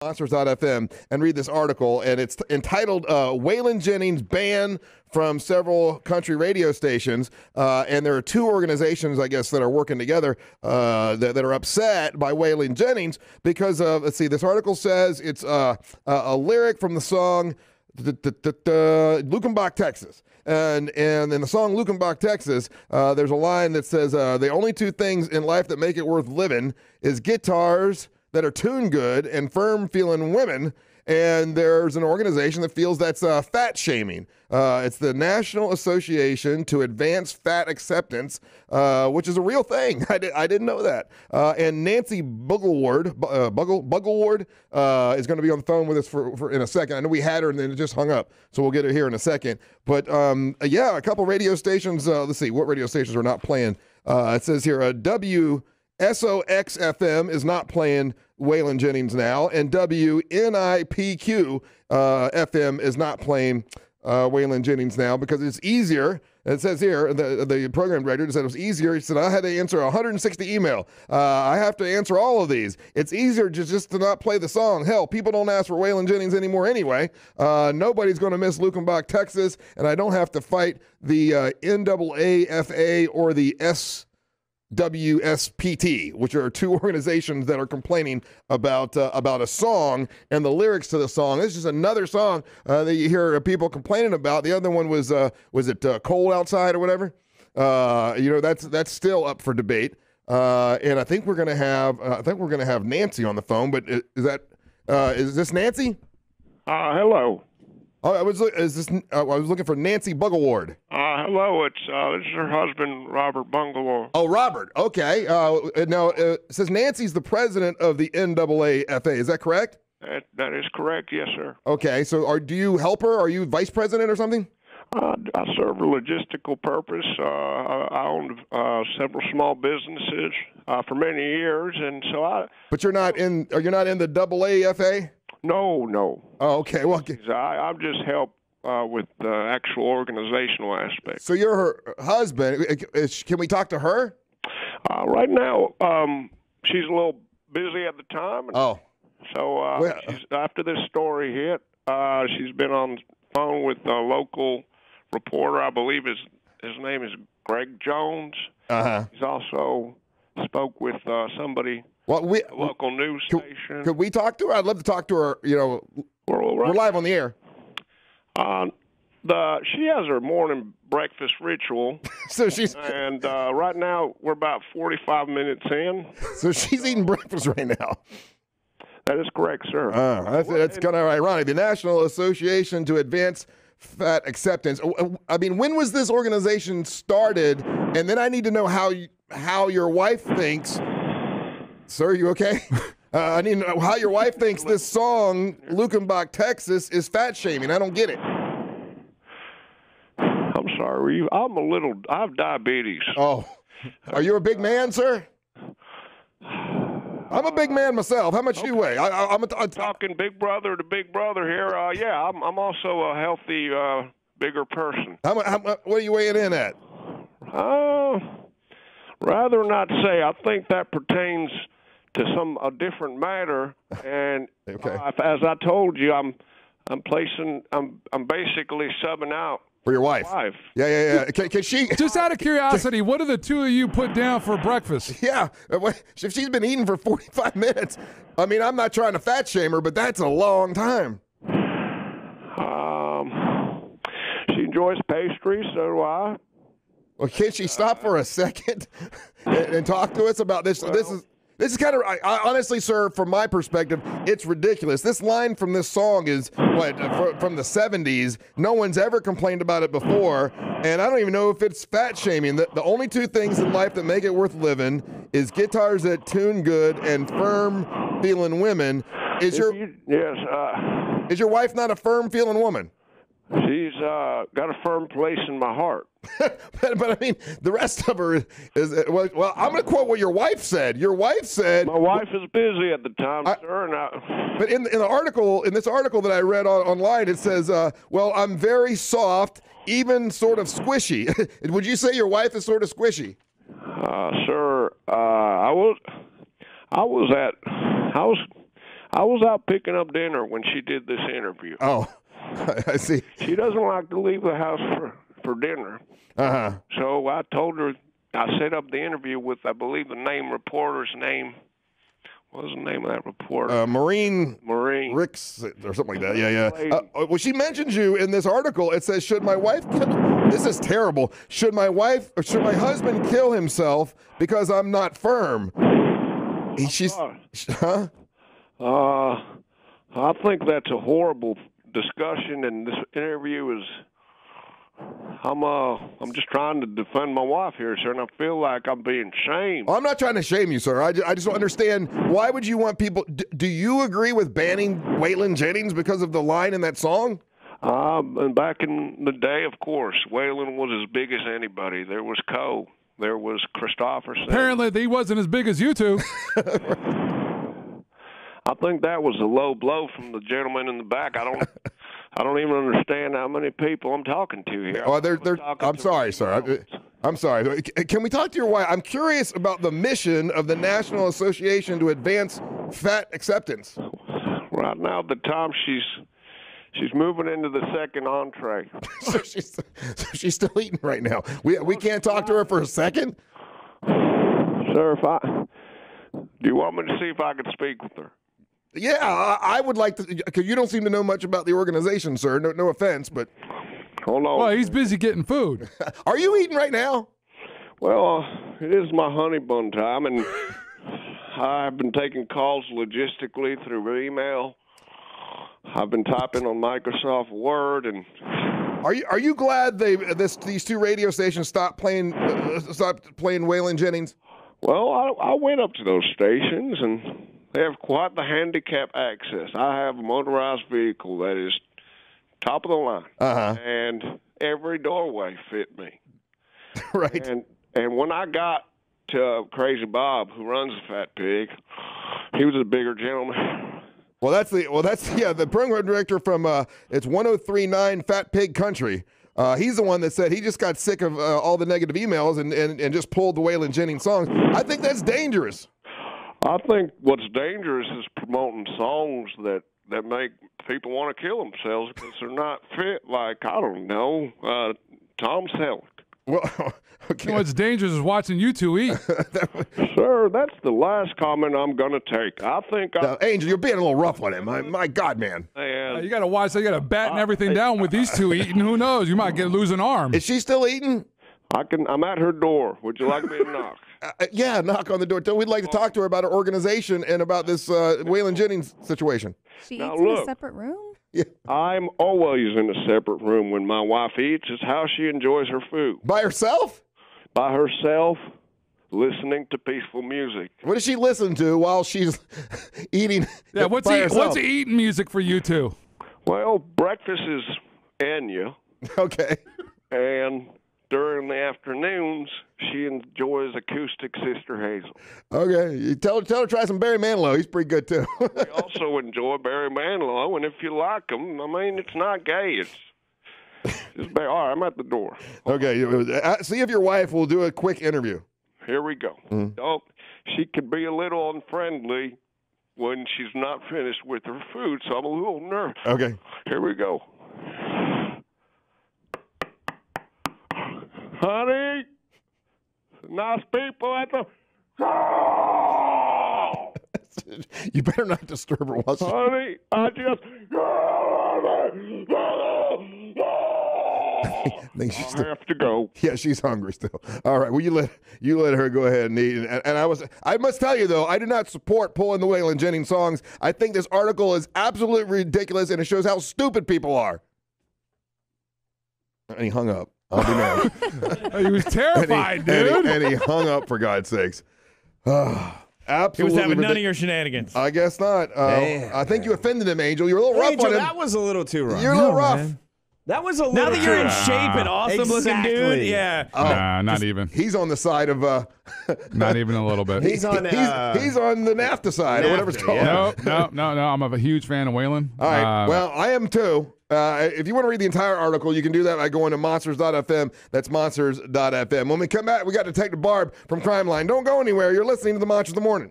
Monsters.fm and read this article, and it's entitled Waylon Jennings banned from several country radio stations. And there are two organizations, I guess, that are working together that are upset by Waylon Jennings because of, let's see, this article says it's a lyric from the song Luckenbach, Texas. And in the song Luckenbach, Texas, there's a line that says, the only two things in life that make it worth living is guitars that are tuned good and firm-feeling women. And there's an organization that feels that's fat shaming. It's the National Association to Advance Fat Acceptance, which is a real thing. I didn't know that. And Nancy Buggleward is going to be on the phone with us for in a second. I know we had her and then it just hung up, so we'll get her here in a second. But yeah, a couple radio stations. Let's see, what radio stations are not playing? It says here, SOX-FM is not playing Waylon Jennings now, and WNIPQ FM is not playing Waylon Jennings now because it's easier. It says here, the program director said it was easier. He said, I had to answer 160 email. I have to answer all of these. It's easier just to not play the song. Hell, people don't ask for Waylon Jennings anymore anyway. Nobody's going to miss Luckenbach, Texas, and I don't have to fight the NAAFA or the WSPT, which are two organizations that are complaining about a song and the lyrics to the song. This is just another song that you hear people complaining about. The other one was it Cold Outside or whatever? That's still up for debate. And I think we're gonna have Nancy on the phone. But is this Nancy? Hello. Oh, I was looking for Nancy Buggleward. Hello, this is her husband, Robert Bungalow. Oh, Robert. Okay. Now, it says Nancy's the president of the NAAFA. Is that correct? That is correct, yes, sir. Okay. So do you help her? Are you vice president or something? I serve a logistical purpose. I owned several small businesses for many years, and so But you're not in the AAFA? No. Oh, okay. Well, I'm just help with the actual organizational aspect. So you're her husband. Can we talk to her? Right now, she's a little busy at the time. So after this story hit, she's been on the phone with a local reporter. I believe his name is Greg Jones. He's also spoke with somebody. Local news station. Could we talk to her? I'd love to talk to her. We're live on the air. She has her morning breakfast ritual. And right now we're about 45 minutes in. So she's eating breakfast right now. That is correct, sir. That's kind of ironic. The National Association to Advance Fat Acceptance. I mean, when was this organization started? And then I need to know how your wife thinks. Sir, you okay? I need to know how your wife thinks this song, Luckenbach, Texas, is fat shaming. I don't get it. I'm sorry. I have diabetes. Oh. Are you a big man, sir? I'm a big man myself. How much do you weigh? I'm talking big brother to big brother here. Yeah, I'm also a healthy, bigger person. What are you weighing in at? Rather not say. I think that pertains to a different matter, and as I told you, I'm basically subbing out for your wife. Yeah. Can she? Just out of curiosity, what do the two of you put down for breakfast? Yeah, if she's been eating for 45 minutes, I mean, I'm not trying to fat shame her, but that's a long time. She enjoys pastries, so do I. Well, can't she stop for a second and talk to us about this? This is kind of, honestly, sir, from my perspective, it's ridiculous. This line from this song is, from the 70s. No one's ever complained about it before, and I don't even know if it's fat shaming. The only two things in life that make it worth living is guitars that tune good and firm-feeling women. Is your wife not a firm-feeling woman? She's got a firm place in my heart. but I mean, the rest of her is well. I'm going to quote what your wife said. Your wife said, "My wife is busy at the time, sir." But in this article that I read online, it says, "Well, I'm very soft, even sort of squishy." Would you say your wife is sort of squishy? Sir, I I was out picking up dinner when she did this interview. Oh, I see. She doesn't like to leave the house for dinner. Uh-huh. So I told her, I set up the interview with, I believe, the reporter's name. What was the name of that reporter? Maureen Ricks or something like that. Yeah. Well, she mentions you in this article. It says, should my wife kill... This is terrible. Should my husband kill himself because I'm not firm? Huh? I think that's a horrible discussion, and this interview is... I'm just trying to defend my wife here, sir, and I feel like I'm being shamed. I'm not trying to shame you, sir. I just don't understand. Why would you want people... Do you agree with banning Waylon Jennings because of the line in that song? And back in the day, of course, Waylon was as big as anybody. There was Cole. There was Christopherson. Apparently, he wasn't as big as you two. I think that was a low blow from the gentleman in the back. I don't even understand how many people I'm talking to here. Oh, I'm sorry, sir. I'm sorry. Can we talk to your wife? I'm curious about the mission of the National Association to Advance Fat Acceptance. Right now, at the time, she's moving into the second entree. So she's still eating right now. We can't talk to her for a second? Sir, do you want me to see if I can speak with her? Yeah, I would like to, because you don't seem to know much about the organization, sir. No offense, but... Hold on. Well, he's busy getting food. Are you eating right now? Well, it is my honey bun time, and I've been taking calls logistically through email. I've been typing on Microsoft Word, and... Are you glad these two radio stations stopped playing Waylon Jennings? Well, I went up to those stations, and they have quite the handicap access. I have a motorized vehicle that is top of the line, and every doorway fit me. Right. And when I got to Crazy Bob, who runs the Fat Pig, he was a bigger gentleman. Well, that's the program director from it's 103.9 Fat Pig Country. He's the one that said he just got sick of all the negative emails and just pulled the Waylon Jennings songs. I think that's dangerous. I think what's dangerous is promoting songs that make people want to kill themselves because they're not fit. Like, I don't know, Tom Selleck. Well, okay. You know what's dangerous is watching you two eat. Sir, that's the last comment I'm going to take. I think now, Angel, you're being a little rough on him. My God, man. You got to watch. You got to batten everything down with these two eating. Who knows? You might lose an arm. Is she still eating? I'm at her door. Would you like me to knock? Yeah, knock on the door. We'd like to talk to her about her organization and about this Waylon Jennings situation. She eats in a separate room? Yeah. I'm always in a separate room when my wife eats. It's how she enjoys her food. By herself? By herself, listening to peaceful music. What does she listen to while she's eating? Yeah, what's eating music for you two? Well, breakfast is Enya. Okay. And during the afternoons, she enjoys acoustic Sister Hazel. Okay. You tell her to try some Barry Manilow. He's pretty good, too. We also enjoy Barry Manilow, and if you like him, I mean, it's not gay. It's all right, I'm at the door. Okay. See if your wife will do a quick interview. Here we go. Oh, she can be a little unfriendly when she's not finished with her food, so I'm a little nervous. Okay. Here we go. Honey, nice people at the... You better not disturb her while Honey, I just... I have to go. Yeah, she's hungry still. All right, well, you let her go ahead and eat. And I must tell you, though, I do not support pulling the Waylon Jennings songs. I think this article is absolutely ridiculous, and it shows how stupid people are. And he hung up. I'll be mad. He was terrified, dude. And he hung up, for God's sakes. Absolutely. He was having none of your shenanigans. I guess not. I think you offended him, Angel. You're a little rough on him. That was a little too rough. You're a little rough. Man. That was a little Now that you're in rough. shape and awesome looking, dude. Yeah. Nah, not even. He's on the side of... not even a little bit. He's on the NAFTA side, or whatever it's called. No. I'm a huge fan of Waylon. All right. Well, I am too. If you want to read the entire article, you can do that by going to monsters.fm. That's monsters.fm. When we come back, we got Detective Barb from Crime Line. Don't go anywhere. You're listening to the Monsters of the Morning.